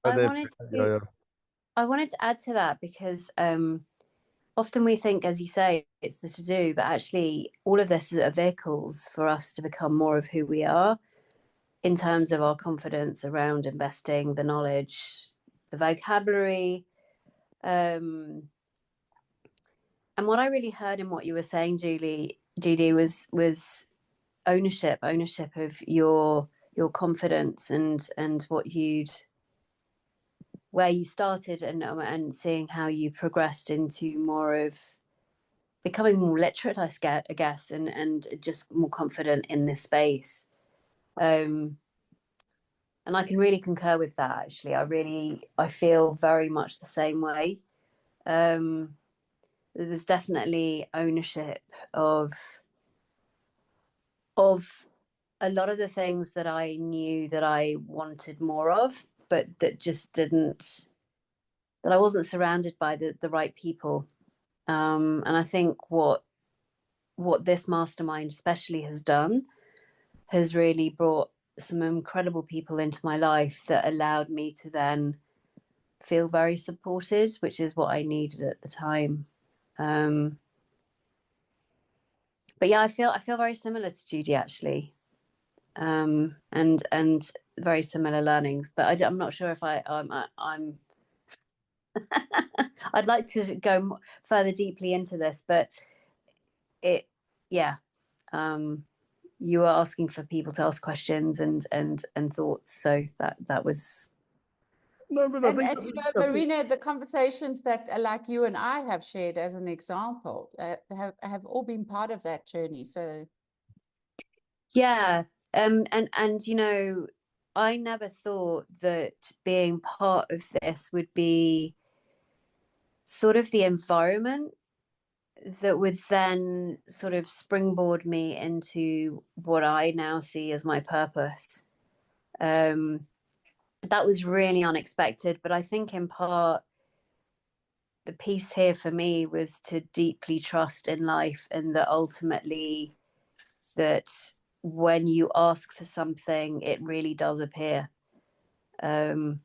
I they've, wanted yeah, to yeah. I wanted to add to that because often we think, as you say, it's the to do, but actually all of this are vehicles for us to become more of who we are in terms of our confidence around investing, the knowledge, the vocabulary. Um, and what I really heard in what you were saying, Judy, was ownership of your confidence and what you'd where you started and seeing how you progressed into more of becoming more literate, I guess, and just more confident in this space. Um, and I can really concur with that. Actually, I feel very much the same way. Um, there was definitely ownership of of a lot of the things that I knew that I wanted more of, but that just didn't. That I wasn't surrounded by the right people. And I think what this mastermind especially has done has really brought some incredible people into my life that allowed me to then feel very supported, which is what I needed at the time. Um, but yeah, I feel very similar to Judy actually, and very similar learnings. But I'm not sure if I'm I'd like to go further deeply into this, but it yeah. Um, you were asking for people to ask questions and thoughts, so that was No, but And Marina, the conversations that like you and I have shared as an example have all been part of that journey. So yeah. And I never thought that being part of this would be sort of the environment that would then sort of springboard me into what I now see as my purpose. Um, that was really unexpected, but I think in part the piece here for me was to deeply trust in life, and that ultimately that when you ask for something it really does appear. um,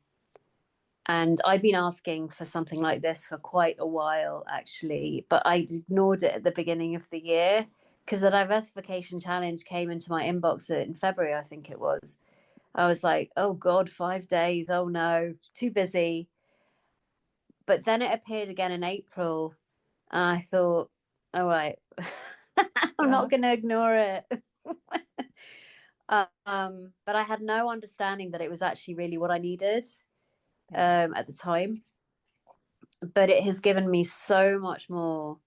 and I'd been asking for something like this for quite a while actually, but I ignored it at the beginning of the year because the diversification challenge came into my inbox in February, I think it was. I was like, oh god, 5 days, oh no, too busy. But then it appeared again in April. I thought, all right, I'm yeah, not going to ignore it. But I had no understanding that it was actually really what I needed yeah. at the time. But it has given me so much more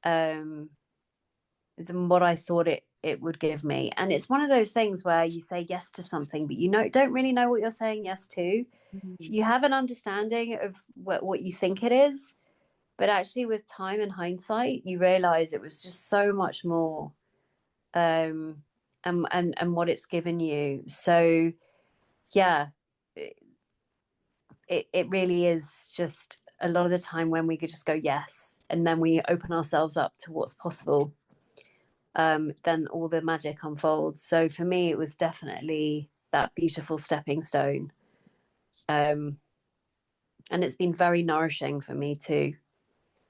um, than what I thought it would give me. And it's one of those things where you say yes to something, but don't really know what you're saying yes to. Mhm. You have an understanding of what you think it is, but actually with time and hindsight you realize it was just so much more, um and what it's given you. So yeah, it really is just a lot of the time when we could just go yes and then we open ourselves up to what's possible, then all the magic unfolds. So for me it was definitely that beautiful stepping stone, um and it's been very nourishing for me too,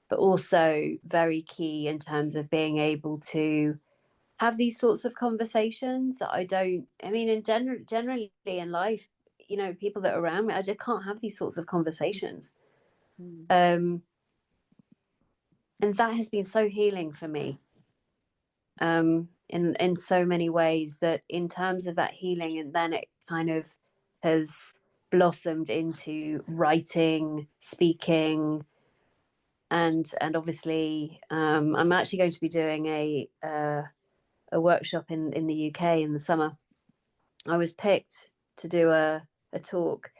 but also very key in terms of being able to have these sorts of conversations that I mean, generally in life, people that are around me, I just can't have these sorts of conversations. Mm. Um, and that has been so healing for me, in so many ways, that in terms of that healing, and then it kind of has blossomed into writing, speaking, and obviously, I'm actually going to be doing a workshop in the UK in the summer. I was picked to do a talk.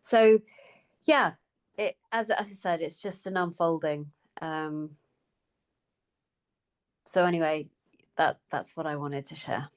So yeah, it as I said, it's just an unfolding. So anyway, that's what I wanted to share.